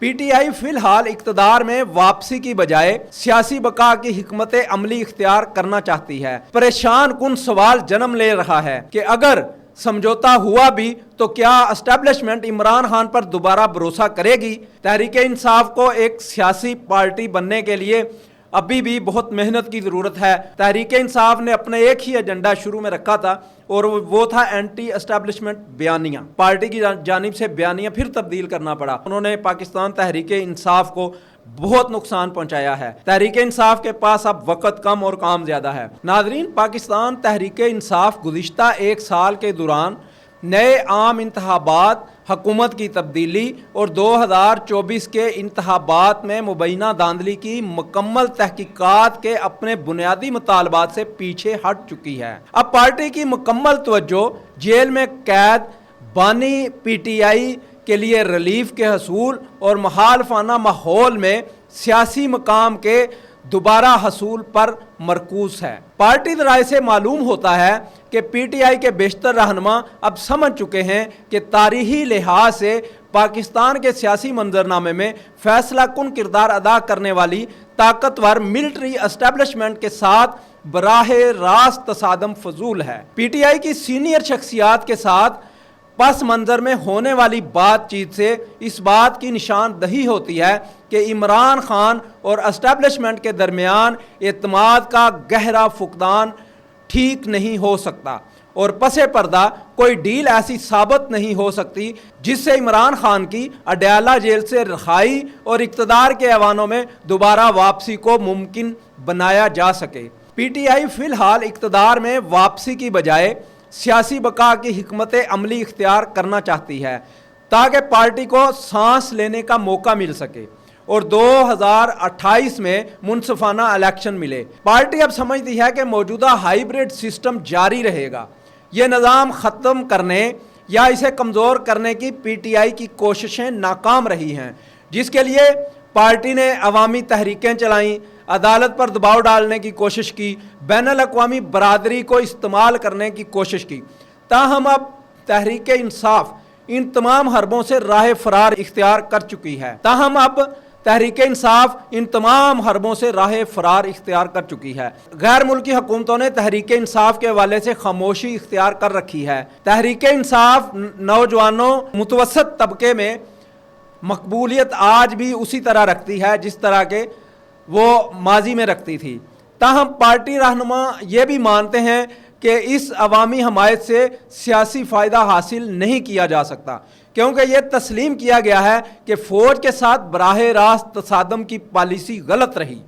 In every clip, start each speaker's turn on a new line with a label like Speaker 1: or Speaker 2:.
Speaker 1: P T I فی الحال اقتدار میں واپسی کی بجائے سیاسی بقا کی حکمت عملی اختیار کرنا چاہتی ہے۔ پریشان کن سوال جنم لے رہا ہے کہ اگر سمجھوتا ہوا بھی تو کیا اسٹیبلشمنٹ عمران خان پر دوبارہ بھروسہ کرے گی؟ تحریک انصاف کو ایک سیاسی پارٹی بننے کے لیے ابھی بھی بہت محنت کی ضرورت ہے۔ تحریک انصاف نے اپنے ایک ہی ایجنڈا شروع میں رکھا تھا اور وہ تھا اینٹی اسٹیبلشمنٹ بیانیہ۔ پارٹی کی جانب سے بیانیہ پھر تبدیل کرنا پڑا۔ انہوں نے پاکستان تحریک انصاف کو بہت نقصان پہنچایا ہے۔ تحریک انصاف کے پاس اب وقت کم اور کام زیادہ ہے۔ ناظرین، پاکستان تحریک انصاف گزشتہ ایک سال کے دوران نئے عام انتخابات، حکومت کی تبدیلی اور 2024 کے انتخابات میں مبینہ دھاندلی کی مکمل تحقیقات کے اپنے بنیادی مطالبات سے پیچھے ہٹ چکی ہے۔ اب پارٹی کی مکمل توجہ جیل میں قید بانی پی ٹی آئی کے لیے ریلیف کے حصول اور مخالفانہ ماحول میں سیاسی مقام کے دوبارہ حصول پر مرکوز ہے۔ پارٹی ذرائع سے معلوم ہوتا ہے کہ پی ٹی آئی کے بیشتر رہنما اب سمجھ چکے ہیں کہ تاریخی لحاظ سے پاکستان کے سیاسی منظرنامے میں فیصلہ کن کردار ادا کرنے والی طاقتور ملٹری اسٹیبلشمنٹ کے ساتھ براہ راست تصادم فضول ہے۔ پی ٹی آئی کی سینئر شخصیات کے ساتھ پس منظر میں ہونے والی بات چیت سے اس بات کی نشاندہی ہوتی ہے کہ عمران خان اور اسٹیبلشمنٹ کے درمیان اعتماد کا گہرا فقدان ٹھیک نہیں ہو سکتا اور پس پردہ کوئی ڈیل ایسی ثابت نہیں ہو سکتی جس سے عمران خان کی اڈیالہ جیل سے رہائی اور اقتدار کے ایوانوں میں دوبارہ واپسی کو ممکن بنایا جا سکے۔ پی ٹی آئی فی الحال اقتدار میں واپسی کی بجائے سیاسی بقا کی حکمت عملی اختیار کرنا چاہتی ہے تاکہ پارٹی کو سانس لینے کا موقع مل سکے اور 2028 میں منصفانہ الیکشن ملے۔ پارٹی اب سمجھتی ہے کہ موجودہ ہائیبریڈ سسٹم جاری رہے گا۔ یہ نظام ختم کرنے یا اسے کمزور کرنے کی پی ٹی آئی کی کوششیں ناکام رہی ہیں، جس کے لیے پارٹی نے عوامی تحریکیں چلائیں، عدالت پر دباؤ ڈالنے کی کوشش کی، بین الاقوامی برادری کو استعمال کرنے کی کوشش کی۔ تاہم اب تحریک انصاف ان تمام حربوں سے راہ فرار اختیار کر چکی ہے۔ غیر ملکی حکومتوں نے تحریک انصاف کے حوالے سے خاموشی اختیار کر رکھی ہے۔ تحریک انصاف نوجوانوں متوسط طبقے میں مقبولیت آج بھی اسی طرح رکھتی ہے جس طرح کے وہ ماضی میں رکھتی تھی۔ تاہم پارٹی رہنما یہ بھی مانتے ہیں کہ اس عوامی حمایت سے سیاسی فائدہ حاصل نہیں کیا جا سکتا، کیونکہ یہ تسلیم کیا گیا ہے کہ فوج کے ساتھ براہ راست تصادم کی پالیسی غلط رہی۔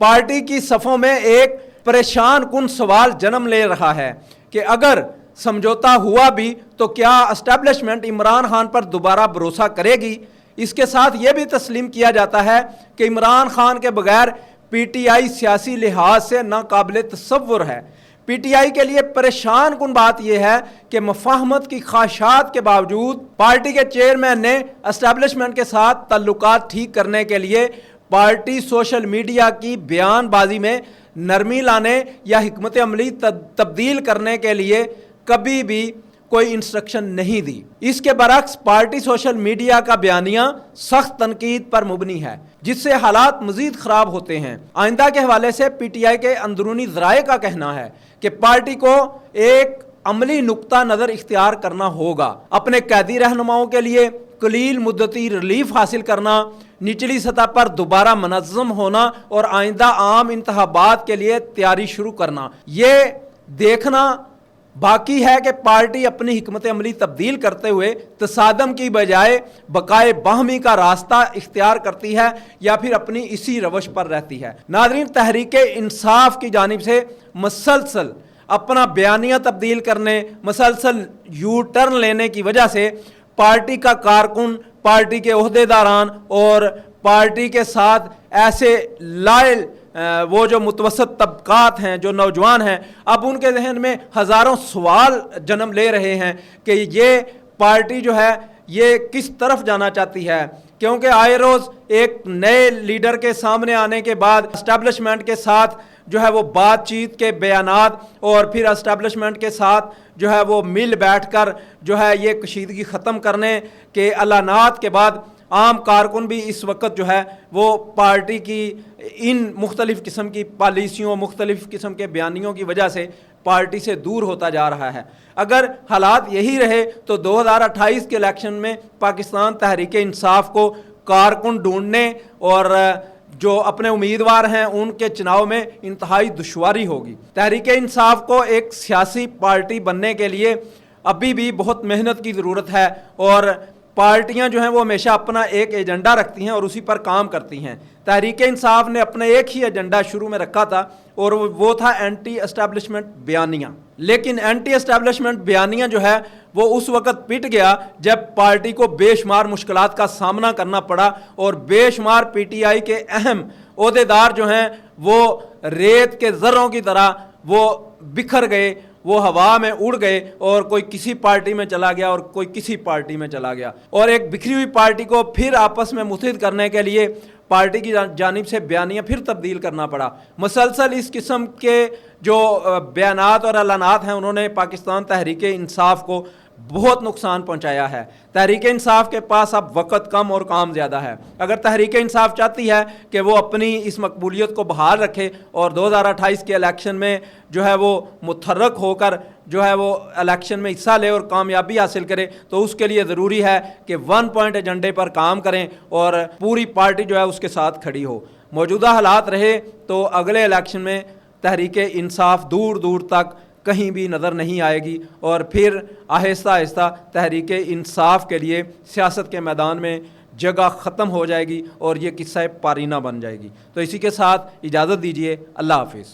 Speaker 1: پارٹی کی صفوں میں ایک پریشان کن سوال جنم لے رہا ہے کہ اگر سمجھوتا ہوا بھی تو کیا اسٹیبلشمنٹ عمران خان پر دوبارہ بھروسہ کرے گی؟ اس کے ساتھ یہ بھی تسلیم کیا جاتا ہے کہ عمران خان کے بغیر پی ٹی آئی سیاسی لحاظ سے ناقابل تصور ہے۔ پی ٹی آئی کے لیے پریشان کن بات یہ ہے کہ مفاہمت کی خواہشات کے باوجود پارٹی کے چیئرمین نے اسٹیبلشمنٹ کے ساتھ تعلقات ٹھیک کرنے کے لیے پارٹی سوشل میڈیا کی بیان بازی میں نرمی لانے یا حکمت عملی تبدیل کرنے کے لیے کبھی بھی کوئی انسٹرکشن نہیں دی۔ اس کے برعکس پارٹی سوشل میڈیا کا بیانیہ سخت تنقید پر مبنی ہے، جس سے حالات مزید خراب ہوتے ہیں۔ آئندہ کے حوالے سے پی ٹی آئی کے اندرونی ذرائع کا کہنا ہے کہ پارٹی کو ایک عملی نقطہ نظر اختیار کرنا ہوگا، اپنے قیدی رہنماؤں کے لیے قلیل مدتی ریلیف حاصل کرنا، نچلی سطح پر دوبارہ منظم ہونا اور آئندہ عام انتخابات کے لیے تیاری شروع کرنا۔ یہ دیکھنا باقی ہے کہ پارٹی اپنی حکمت عملی تبدیل کرتے ہوئے تصادم کی بجائے بقائے باہمی کا راستہ اختیار کرتی ہے یا پھر اپنی اسی روش پر رہتی ہے۔ ناظرین، تحریک انصاف کی جانب سے مسلسل اپنا بیانیہ تبدیل کرنے، مسلسل یو ٹرن لینے کی وجہ سے پارٹی کا کارکن، پارٹی کے عہدیداران اور پارٹی کے ساتھ ایسے لائل وہ جو متوسط طبقات ہیں، جو نوجوان ہیں، اب ان کے ذہن میں ہزاروں سوال جنم لے رہے ہیں کہ یہ پارٹی جو ہے یہ کس طرف جانا چاہتی ہے، کیونکہ آئے روز ایک نئے لیڈر کے سامنے آنے کے بعد اسٹیبلشمنٹ کے ساتھ جو ہے وہ بات چیت کے بیانات اور پھر اسٹیبلشمنٹ کے ساتھ جو ہے وہ مل بیٹھ کر جو ہے یہ کشیدگی ختم کرنے کے اعلانات کے بعد عام کارکن بھی اس وقت جو ہے وہ پارٹی کی ان مختلف قسم کی پالیسیوں، مختلف قسم کے بیانیوں کی وجہ سے پارٹی سے دور ہوتا جا رہا ہے۔ اگر حالات یہی رہے تو 2028 کے الیکشن میں پاکستان تحریک انصاف کو کارکن ڈھونڈنے اور جو اپنے امیدوار ہیں ان کے چناؤ میں انتہائی دشواری ہوگی۔ تحریک انصاف کو ایک سیاسی پارٹی بننے کے لیے ابھی بھی بہت محنت کی ضرورت ہے، اور پارٹیاں جو ہیں وہ ہمیشہ اپنا ایک ایجنڈا رکھتی ہیں اور اسی پر کام کرتی ہیں۔ تحریک انصاف نے اپنا ایک ہی ایجنڈا شروع میں رکھا تھا اور وہ تھا اینٹی اسٹیبلشمنٹ بیانیہ، لیکن اینٹی اسٹیبلشمنٹ بیانیہ جو ہے وہ اس وقت پٹ گیا جب پارٹی کو بے شمار مشکلات کا سامنا کرنا پڑا اور بے شمار پی ٹی آئی کے اہم عہدیدار جو ہیں وہ ریت کے ذروں کی طرح وہ بکھر گئے، وہ ہوا میں اڑ گئے، اور کوئی کسی پارٹی میں چلا گیا اور کوئی کسی پارٹی میں چلا گیا، اور ایک بکھری ہوئی پارٹی کو پھر آپس میں متحد کرنے کے لیے پارٹی کی جانب سے بیانیہ پھر تبدیل کرنا پڑا۔ مسلسل اس قسم کے جو بیانات اور اعلانات ہیں انہوں نے پاکستان تحریک انصاف کو بہت نقصان پہنچایا ہے۔ تحریک انصاف کے پاس اب وقت کم اور کام زیادہ ہے۔ اگر تحریک انصاف چاہتی ہے کہ وہ اپنی اس مقبولیت کو بحال رکھے اور 2028 کے الیکشن میں جو ہے وہ متحرک ہو کر جو ہے وہ الیکشن میں حصہ لے اور کامیابی حاصل کرے، تو اس کے لیے ضروری ہے کہ 1 پوائنٹ ایجنڈے پر کام کریں اور پوری پارٹی جو ہے اس کے ساتھ کھڑی ہو۔ موجودہ حالات رہے تو اگلے الیکشن میں تحریک انصاف دور دور تک کہیں بھی نظر نہیں آئے گی، اور پھر آہستہ آہستہ تحریک انصاف کے لیے سیاست کے میدان میں جگہ ختم ہو جائے گی اور یہ قصہ پارینہ بن جائے گی۔ تو اسی کے ساتھ اجازت دیجیے، اللہ حافظ۔